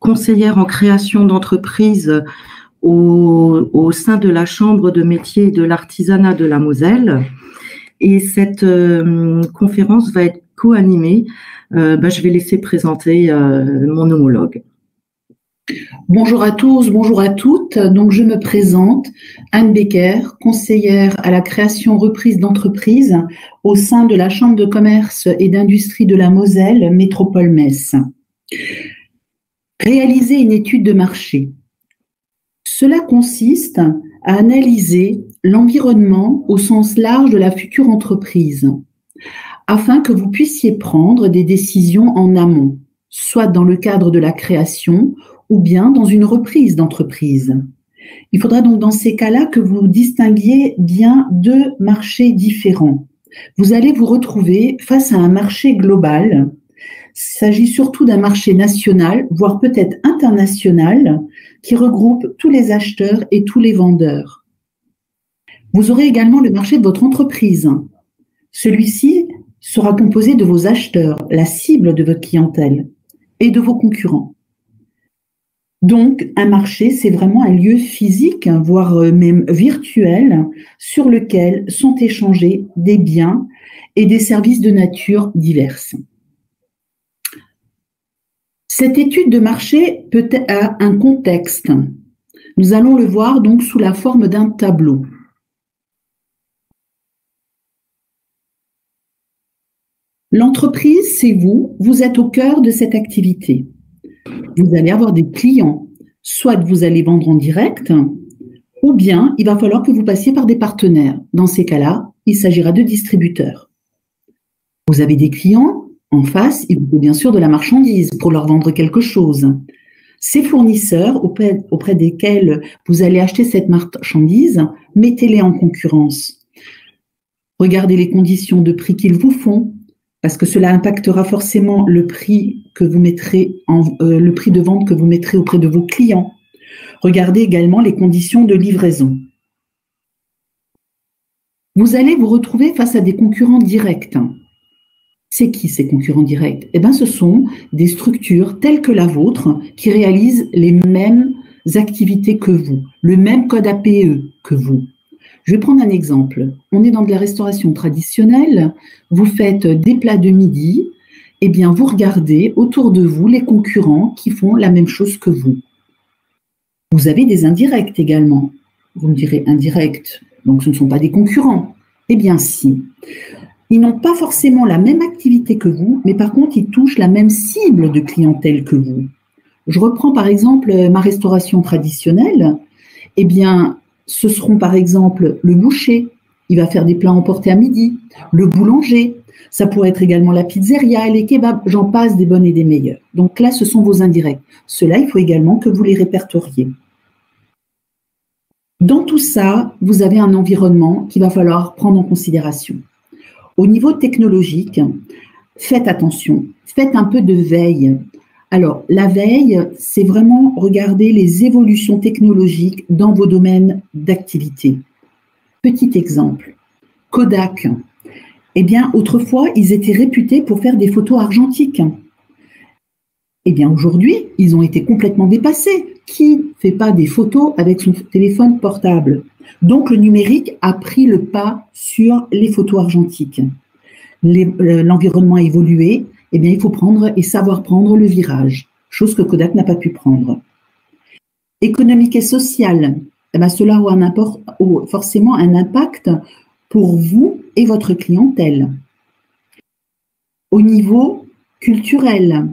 conseillère en création d'entreprise au sein de la Chambre de métiers et de l'artisanat de la Moselle. Et cette conférence va être co-animée. Je vais laisser présenter mon homologue. Bonjour à tous, bonjour à toutes. Donc, je me présente, Anne Becker, conseillère à la création reprise d'entreprise au sein de la Chambre de commerce et d'industrie de la Moselle, Métropole Metz. Réaliser une étude de marché. Cela consiste à analyser l'environnement au sens large de la future entreprise, afin que vous puissiez prendre des décisions en amont, soit dans le cadre de la création ou bien dans une reprise d'entreprise. Il faudra donc dans ces cas-là que vous distinguiez bien deux marchés différents. Vous allez vous retrouver face à un marché global. Il s'agit surtout d'un marché national, voire peut-être international, qui regroupe tous les acheteurs et tous les vendeurs. Vous aurez également le marché de votre entreprise. Celui-ci sera composé de vos acheteurs, la cible de votre clientèle, et de vos concurrents. Donc, un marché, c'est vraiment un lieu physique, voire même virtuel, sur lequel sont échangés des biens et des services de nature diverses. Cette étude de marché peut avoir un contexte. Nous allons le voir donc sous la forme d'un tableau. L'entreprise, c'est vous, vous êtes au cœur de cette activité. Vous allez avoir des clients, soit vous allez vendre en direct, ou bien il va falloir que vous passiez par des partenaires. Dans ces cas-là, il s'agira de distributeurs. Vous avez des clients, en face, il vous faut bien sûr de la marchandise pour leur vendre quelque chose. Ces fournisseurs auprès desquels vous allez acheter cette marchandise, mettez-les en concurrence. Regardez les conditions de prix qu'ils vous font, parce que cela impactera forcément le prix que vous mettrez le prix de vente que vous mettrez auprès de vos clients. Regardez également les conditions de livraison. Vous allez vous retrouver face à des concurrents directs. C'est qui ces concurrents directs? Ce sont des structures telles que la vôtre qui réalisent les mêmes activités que vous, le même code APE que vous. Je vais prendre un exemple. On est dans de la restauration traditionnelle, vous faites des plats de midi, vous regardez autour de vous les concurrents qui font la même chose que vous. Vous avez des indirects également. Vous me direz indirects, donc ce ne sont pas des concurrents. Si. Ils n'ont pas forcément la même activité que vous, mais par contre, ils touchent la même cible de clientèle que vous. Je reprends par exemple ma restauration traditionnelle. Ce seront par exemple le boucher, il va faire des plats emportés à midi, le boulanger, ça pourrait être également la pizzeria, les kebabs, j'en passe des bonnes et des meilleures. Donc là, ce sont vos indirects. Ceux-là, il faut également que vous les répertoriez. Dans tout ça, vous avez un environnement qu'il va falloir prendre en considération. Au niveau technologique, faites attention, faites un peu de veille. Alors, la veille, c'est vraiment regarder les évolutions technologiques dans vos domaines d'activité. Petit exemple, Kodak. Autrefois, ils étaient réputés pour faire des photos argentiques. Aujourd'hui, ils ont été complètement dépassés. Qui ne fait pas des photos avec son téléphone portable? Donc, le numérique a pris le pas sur les photos argentiques. L'environnement a évolué. Il faut prendre et savoir prendre le virage, chose que Kodak n'a pas pu prendre. Économique et social, cela a forcément un impact pour vous et votre clientèle. Au niveau culturel,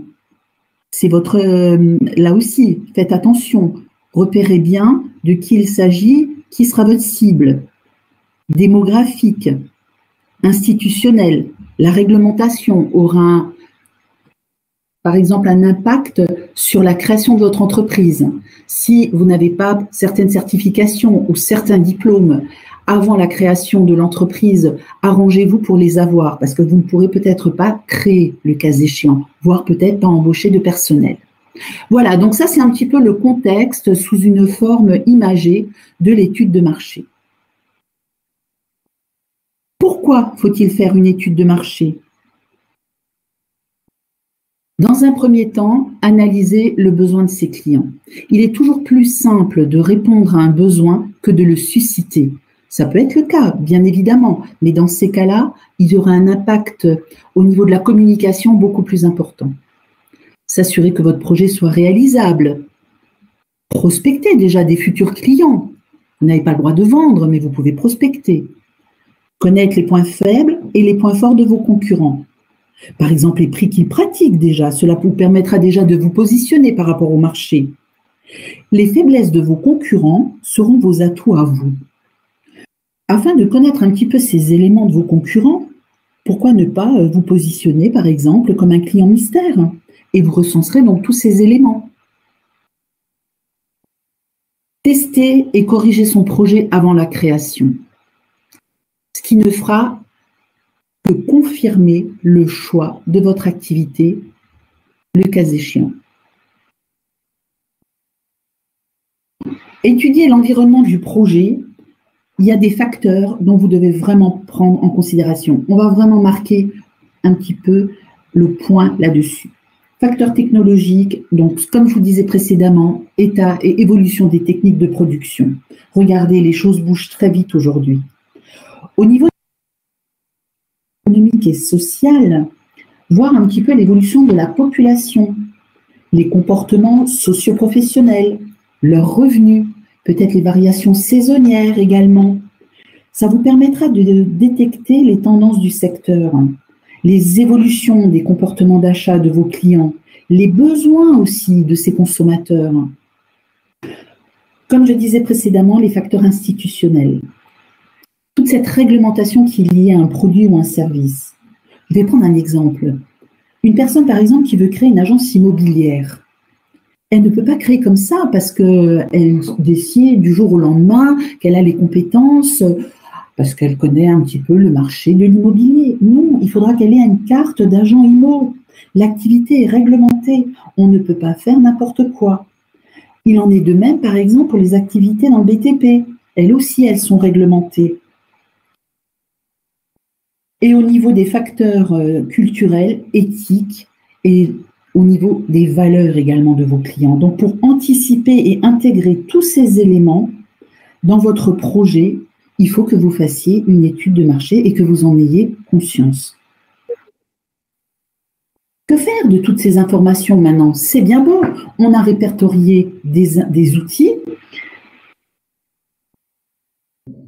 c'est là aussi, faites attention, repérez bien de qui il s'agit, qui sera votre cible. Démographique, institutionnel, la réglementation aura par exemple un impact sur la création de votre entreprise. Si vous n'avez pas certaines certifications ou certains diplômes avant la création de l'entreprise, arrangez-vous pour les avoir parce que vous ne pourrez peut-être pas créer le cas échéant, voire peut-être pas embaucher de personnel. Voilà, donc ça c'est un petit peu le contexte sous une forme imagée de l'étude de marché. Pourquoi faut-il faire une étude de marché? Dans un premier temps, analysez le besoin de ses clients. Il est toujours plus simple de répondre à un besoin que de le susciter. Ça peut être le cas, bien évidemment, mais dans ces cas-là, il y aura un impact au niveau de la communication beaucoup plus important. S'assurer que votre projet soit réalisable. Prospectez déjà des futurs clients. Vous n'avez pas le droit de vendre, mais vous pouvez prospecter. Connaître les points faibles et les points forts de vos concurrents. Par exemple, les prix qu'ils pratiquent déjà. Cela vous permettra déjà de vous positionner par rapport au marché. Les faiblesses de vos concurrents seront vos atouts à vous. Afin de connaître un petit peu ces éléments de vos concurrents, pourquoi ne pas vous positionner, par exemple, comme un client mystère? Et vous recenserez donc tous ces éléments. Tester et corriger son projet avant la création. Ce qui ne fera que confirmer le choix de votre activité, le cas échéant. Étudier l'environnement du projet. Il y a des facteurs dont vous devez vraiment prendre en considération. On va vraiment marquer un petit peu le point là-dessus. Facteurs technologiques, donc comme je vous disais précédemment, état et évolution des techniques de production. Regardez, les choses bougent très vite aujourd'hui. Au niveau économique et social, voir un petit peu l'évolution de la population, les comportements socio-professionnels, leurs revenus, peut-être les variations saisonnières également. Ça vous permettra de détecter les tendances du secteur, les évolutions des comportements d'achat de vos clients, les besoins aussi de ces consommateurs. Comme je disais précédemment, les facteurs institutionnels. Toute cette réglementation qui est liée à un produit ou un service. Je vais prendre un exemple. Une personne, par exemple, qui veut créer une agence immobilière. Elle ne peut pas créer comme ça parce qu'elle décide du jour au lendemain qu'elle a les compétences, parce qu'elle connaît un petit peu le marché de l'immobilier. Non, il faudra qu'elle ait une carte d'agent immo. L'activité est réglementée. On ne peut pas faire n'importe quoi. Il en est de même, par exemple, pour les activités dans le BTP. Elles aussi, elles sont réglementées. Et au niveau des facteurs culturels, éthiques et au niveau des valeurs également de vos clients. Donc, pour anticiper et intégrer tous ces éléments dans votre projet, il faut que vous fassiez une étude de marché et que vous en ayez conscience. Que faire de toutes ces informations maintenant? C'est bien beau, on a répertorié des outils.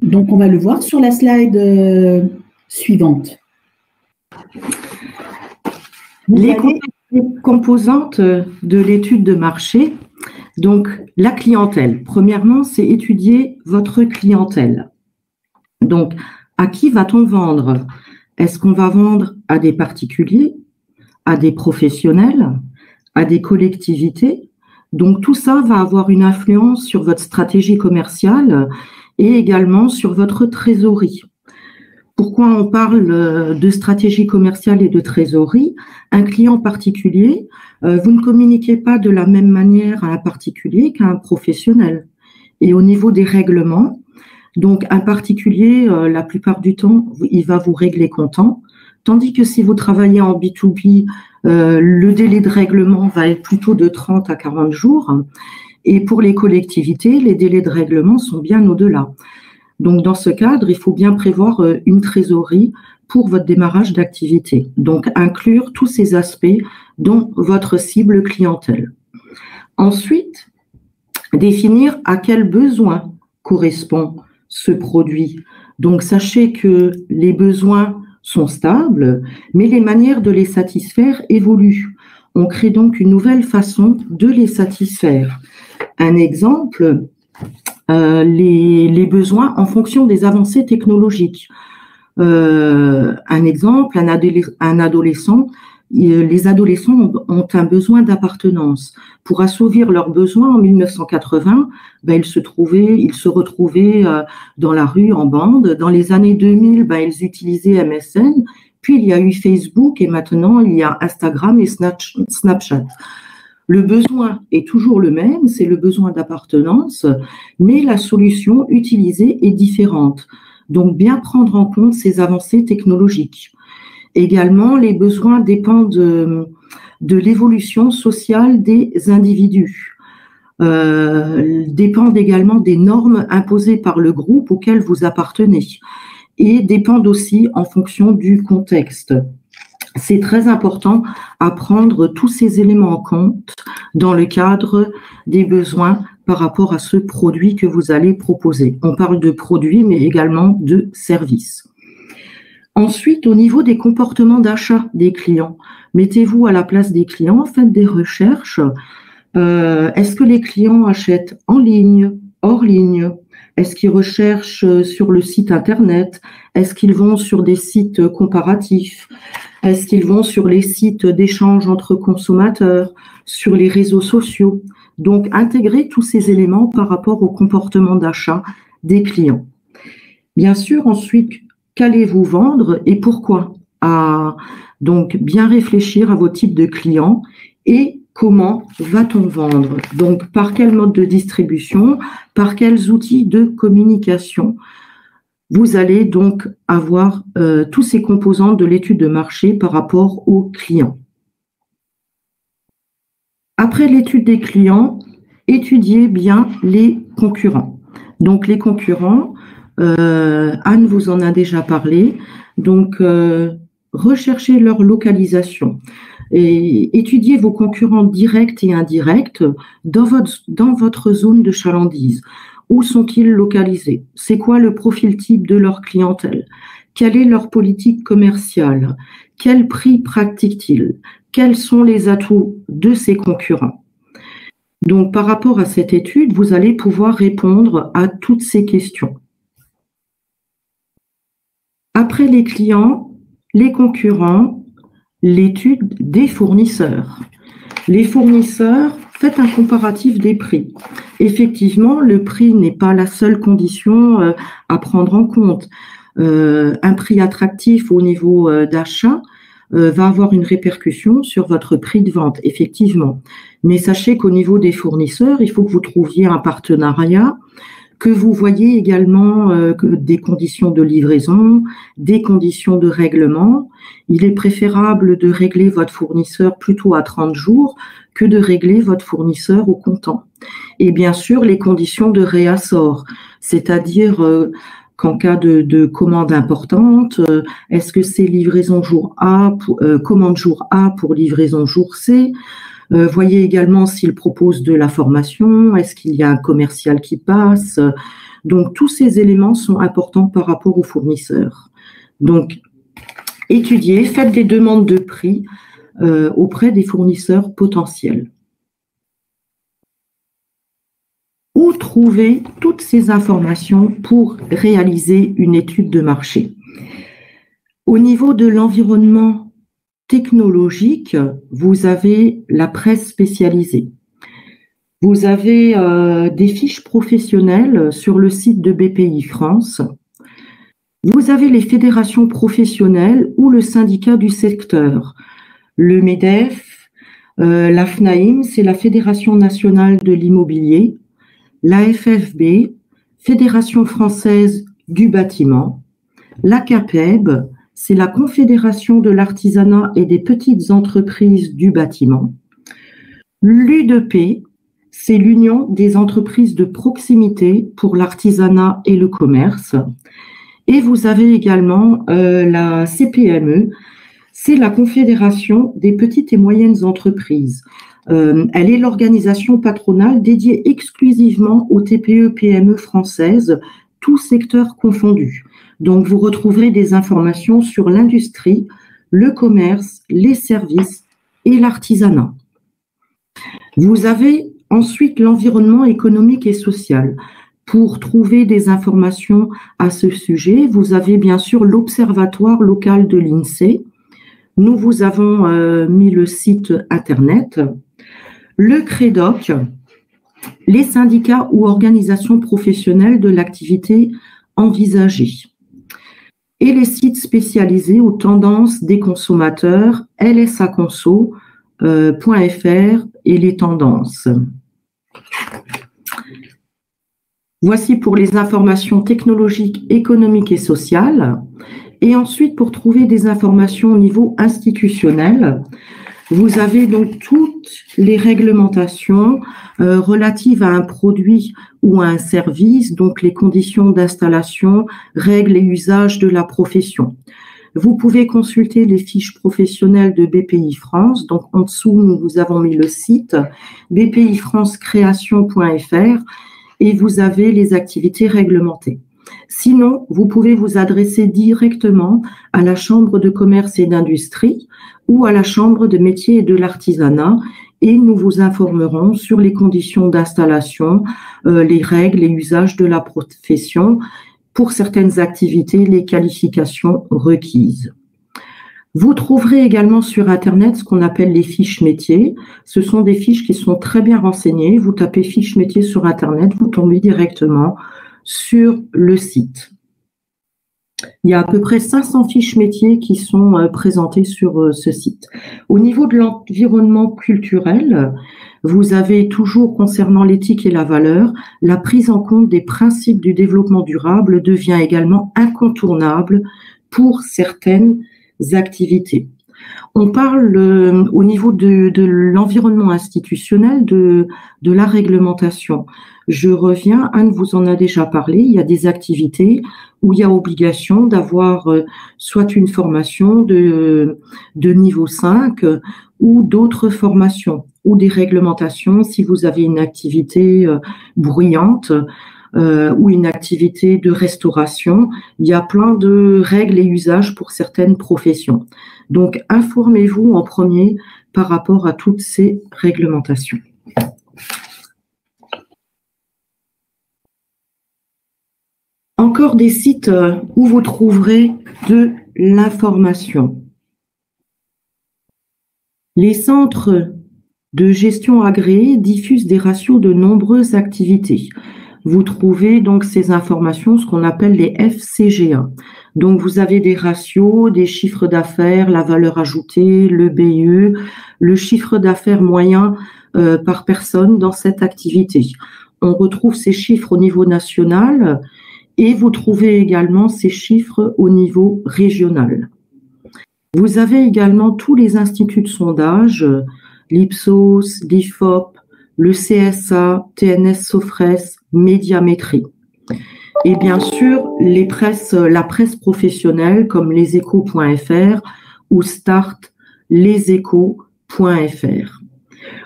Donc, on va le voir sur la slide suivante. Les composantes de l'étude de marché. Donc, la clientèle. Premièrement, c'est étudier votre clientèle. Donc, à qui va-t-on vendre? Est-ce qu'on va vendre à des particuliers, à des professionnels, à des collectivités? Donc, tout ça va avoir une influence sur votre stratégie commerciale et également sur votre trésorerie. Pourquoi on parle de stratégie commerciale et de trésorerie? Un client particulier, vous ne communiquez pas de la même manière à un particulier qu'à un professionnel. Et au niveau des règlements, donc un particulier, la plupart du temps, il va vous régler comptant, tandis que si vous travaillez en B2B, le délai de règlement va être plutôt de 30 à 40 jours. Et pour les collectivités, les délais de règlement sont bien au-delà. Donc, dans ce cadre, il faut bien prévoir une trésorerie pour votre démarrage d'activité. Donc, inclure tous ces aspects dont votre cible clientèle. Ensuite, définir à quel besoin correspond ce produit. Donc, sachez que les besoins sont stables, mais les manières de les satisfaire évoluent. On crée donc une nouvelle façon de les satisfaire. Un exemple, les besoins en fonction des avancées technologiques. Un exemple, un adolescent, les adolescents ont un besoin d'appartenance. Pour assouvir leurs besoins en 1980, ils se retrouvaient dans la rue en bande. Dans les années 2000, ils utilisaient MSN. Puis il y a eu Facebook et maintenant il y a Instagram et Snapchat. Le besoin est toujours le même, c'est le besoin d'appartenance, mais la solution utilisée est différente. Donc, bien prendre en compte ces avancées technologiques. Également, les besoins dépendent de l'évolution sociale des individus, dépendent également des normes imposées par le groupe auquel vous appartenez et dépendent aussi en fonction du contexte. C'est très important à prendre tous ces éléments en compte dans le cadre des besoins par rapport à ce produit que vous allez proposer. On parle de produits, mais également de services. Ensuite, au niveau des comportements d'achat des clients, mettez-vous à la place des clients, faites des recherches. Est-ce que les clients achètent en ligne, hors ligne? Est-ce qu'ils recherchent sur le site Internet? Est-ce qu'ils vont sur des sites comparatifs? Est-ce qu'ils vont sur les sites d'échange entre consommateurs, sur les réseaux sociaux? Donc, intégrez tous ces éléments par rapport au comportement d'achat des clients. Bien sûr, ensuite, qu'allez-vous vendre et pourquoi? Donc, bien réfléchir à vos types de clients et comment va-t-on vendre? Donc, par quel mode de distribution? Par quels outils de communication? Vous allez donc avoir tous ces composants de l'étude de marché par rapport aux clients. Après l'étude des clients, étudiez bien les concurrents. Donc, les concurrents, Anne vous en a déjà parlé. Donc, recherchez leur localisation. Et étudiez vos concurrents directs et indirects dans votre zone de chalandise. Où sont-ils localisés? C'est quoi le profil type de leur clientèle? Quelle est leur politique commerciale? Quel prix pratiquent-ils? Quels sont les atouts de ces concurrents? Donc, par rapport à cette étude, vous allez pouvoir répondre à toutes ces questions. Après les clients, les concurrents, l'étude des fournisseurs. Les fournisseurs, faites un comparatif des prix. Effectivement, le prix n'est pas la seule condition à prendre en compte. Un prix attractif au niveau d'achat va avoir une répercussion sur votre prix de vente, effectivement. Mais sachez qu'au niveau des fournisseurs, il faut que vous trouviez un partenariat, que vous voyez également des conditions de livraison, des conditions de règlement. Il est préférable de régler votre fournisseur plutôt à 30 jours que de régler votre fournisseur au comptant. Et bien sûr, les conditions de réassort, c'est-à-dire qu'en cas de commande importante, est-ce que c'est livraison jour A, commande jour A pour livraison jour C? Voyez également s'il propose de la formation, est-ce qu'il y a un commercial qui passe. Donc, tous ces éléments sont importants par rapport aux fournisseurs. Donc, étudiez, faites des demandes de prix auprès des fournisseurs potentiels. Où trouver toutes ces informations pour réaliser une étude de marché? Au niveau de l'environnement technologique, vous avez la presse spécialisée. Vous avez des fiches professionnelles sur le site de BPI France. Vous avez les fédérations professionnelles ou le syndicat du secteur. Le MEDEF, la FNAIM, c'est la Fédération nationale de l'immobilier, la FFB, Fédération française du bâtiment, la CAPEB, c'est la Confédération de l'artisanat et des petites entreprises du bâtiment. L'UDP, c'est l'Union des entreprises de proximité pour l'artisanat et le commerce. Et vous avez également la CPME, c'est la Confédération des petites et moyennes entreprises. Elle est l'organisation patronale dédiée exclusivement aux TPE-PME françaises, tous secteurs confondus. Donc, vous retrouverez des informations sur l'industrie, le commerce, les services et l'artisanat. Vous avez ensuite l'environnement économique et social. Pour trouver des informations à ce sujet, vous avez bien sûr l'Observatoire local de l'INSEE. Nous vous avons mis le site Internet, le CREDOC, les syndicats ou organisations professionnelles de l'activité envisagée. Et les sites spécialisés aux tendances des consommateurs, lsaconso.fr et les tendances. Voici pour les informations technologiques, économiques et sociales. Et ensuite, pour trouver des informations au niveau institutionnel, Vous avez donc toutes les réglementations relatives à un produit ou à un service, donc les conditions d'installation, règles et usages de la profession. Vous pouvez consulter les fiches professionnelles de BPI France. Donc, en dessous, nous vous avons mis le site bpifrancecreation.fr et vous avez les activités réglementées. Sinon, vous pouvez vous adresser directement à la Chambre de commerce et d'industrie ou à la Chambre de métiers et de l'artisanat et nous vous informerons sur les conditions d'installation, les règles, les usages de la profession, pour certaines activités, les qualifications requises. Vous trouverez également sur Internet ce qu'on appelle les fiches métiers. Ce sont des fiches qui sont très bien renseignées. Vous tapez fiches métiers sur Internet, vous tombez directement sur le site. Il y a à peu près 500 fiches métiers qui sont présentées sur ce site. Au niveau de l'environnement culturel, vous avez toujours, concernant l'éthique et la valeur, la prise en compte des principes du développement durable devient également incontournable pour certaines activités. On parle au niveau de l'environnement institutionnel, de la réglementation. Je reviens, Anne vous en a déjà parlé, il y a des activités où il y a obligation d'avoir soit une formation de niveau 5 ou d'autres formations ou des réglementations si vous avez une activité bruyante ou une activité de restauration. Il y a plein de règles et usages pour certaines professions. Donc, informez-vous en premier par rapport à toutes ces réglementations. Encore des sites où vous trouverez de l'information. Les centres de gestion agréés diffusent des ratios de nombreuses activités. Vous trouvez donc ces informations, ce qu'on appelle les FCGA. Donc, vous avez des ratios, des chiffres d'affaires, la valeur ajoutée, le BE, le chiffre d'affaires moyen par personne dans cette activité. On retrouve ces chiffres au niveau national et vous trouvez également ces chiffres au niveau régional. Vous avez également tous les instituts de sondage, l'Ipsos, l'IFOP, le CSA, TNS Sofres, Médiamétrie. Et bien sûr, la presse professionnelle comme leséchos.fr ou Start leséchos.fr.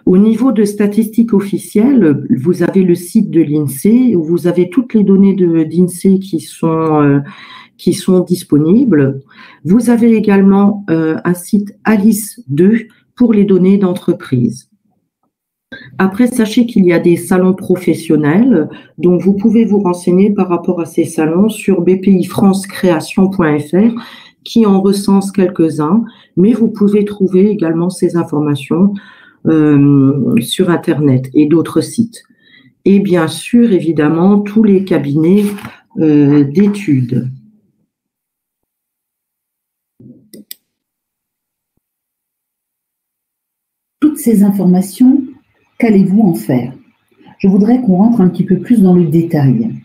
Au niveau de statistiques officielles, vous avez le site de l'INSEE où vous avez toutes les données d'INSEE qui sont disponibles. Vous avez également un site Alice 2 pour les données d'entreprise. Après, sachez qu'il y a des salons professionnels, donc vous pouvez vous renseigner par rapport à ces salons sur bpifrancecreation.fr qui en recense quelques-uns, mais vous pouvez trouver également ces informations sur Internet et d'autres sites. Et bien sûr, évidemment, tous les cabinets d'études. Toutes ces informations, qu'allez-vous en faire? Je voudrais qu'on rentre un petit peu plus dans le détail.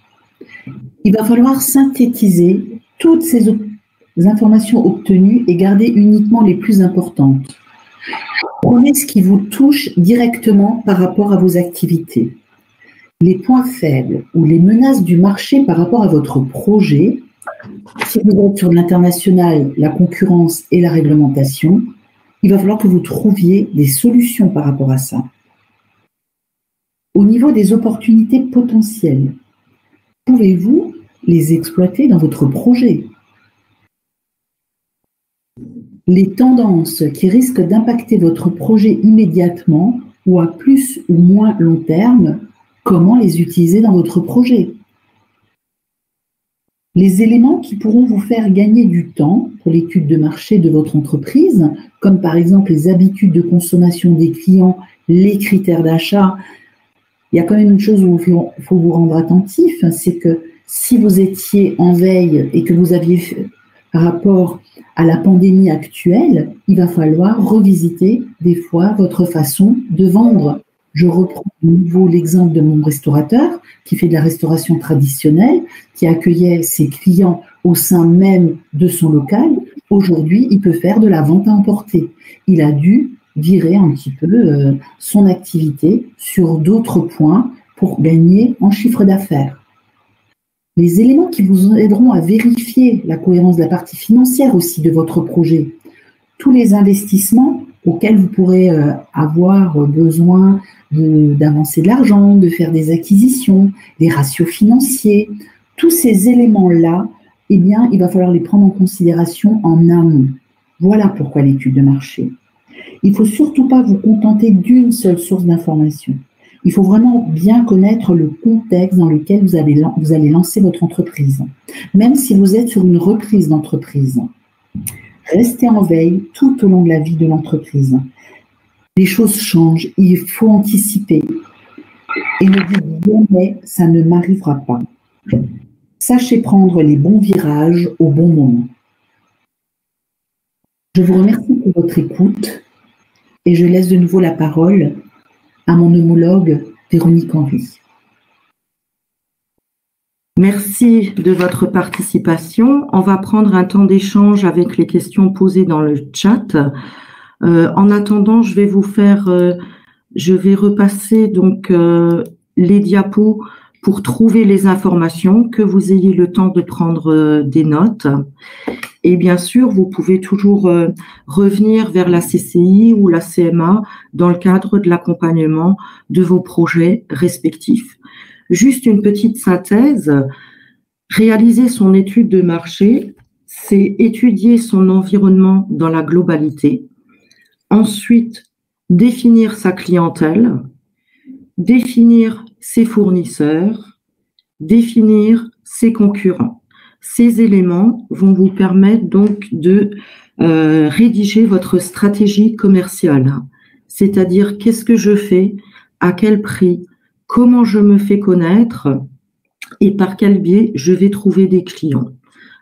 Il va falloir synthétiser toutes ces informations obtenues et garder uniquement les plus importantes. Prenez ce qui vous touche directement par rapport à vos activités. Les points faibles ou les menaces du marché par rapport à votre projet, si vous êtes sur l'international, la concurrence et la réglementation, il va falloir que vous trouviez des solutions par rapport à ça. Au niveau des opportunités potentielles, pouvez-vous les exploiter dans votre projet? Les tendances qui risquent d'impacter votre projet immédiatement ou à plus ou moins long terme, comment les utiliser dans votre projet? Les éléments qui pourront vous faire gagner du temps pour l'étude de marché de votre entreprise, comme par exemple les habitudes de consommation des clients, les critères d'achat. Il y a quand même une chose où il faut vous rendre attentif, c'est que si vous étiez en veille et que vous aviez par rapport à la pandémie actuelle, il va falloir revisiter des fois votre façon de vendre. Je reprends de nouveau l'exemple de mon restaurateur qui fait de la restauration traditionnelle, qui accueillait ses clients au sein même de son local. Aujourd'hui, il peut faire de la vente à emporter. Il a dû virer un petit peu son activité sur d'autres points pour gagner en chiffre d'affaires. Les éléments qui vous aideront à vérifier la cohérence de la partie financière aussi de votre projet, tous les investissements auxquels vous pourrez avoir besoin d'avancer de l'argent, de faire des acquisitions, des ratios financiers, tous ces éléments-là, eh bien, il va falloir les prendre en considération en amont. Voilà pourquoi l'étude de marché. Il ne faut surtout pas vous contenter d'une seule source d'information. Il faut vraiment bien connaître le contexte dans lequel vous allez lancer votre entreprise. Même si vous êtes sur une reprise d'entreprise, restez en veille tout au long de la vie de l'entreprise. Les choses changent, il faut anticiper. Et ne dites jamais, ça ne m'arrivera pas. Sachez prendre les bons virages au bon moment. Je vous remercie pour votre écoute et je laisse de nouveau la parole à mon homologue Véronique Henry. Merci de votre participation. On va prendre un temps d'échange avec les questions posées dans le chat. En attendant, je vais repasser donc les diapos pour trouver les informations, que vous ayez le temps de prendre des notes. Et bien sûr, vous pouvez toujours revenir vers la CCI ou la CMA dans le cadre de l'accompagnement de vos projets respectifs. Juste une petite synthèse. Réaliser son étude de marché, c'est étudier son environnement dans la globalité. Ensuite, définir sa clientèle, définir ses fournisseurs, définir ses concurrents. Ces éléments vont vous permettre donc de rédiger votre stratégie commerciale, c'est-à-dire qu'est-ce que je fais, à quel prix, comment je me fais connaître et par quel biais je vais trouver des clients.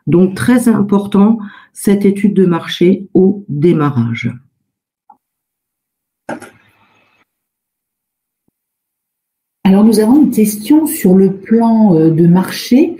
Donc, très important, cette étude de marché au démarrage. Alors, nous avons une question sur le plan de marché.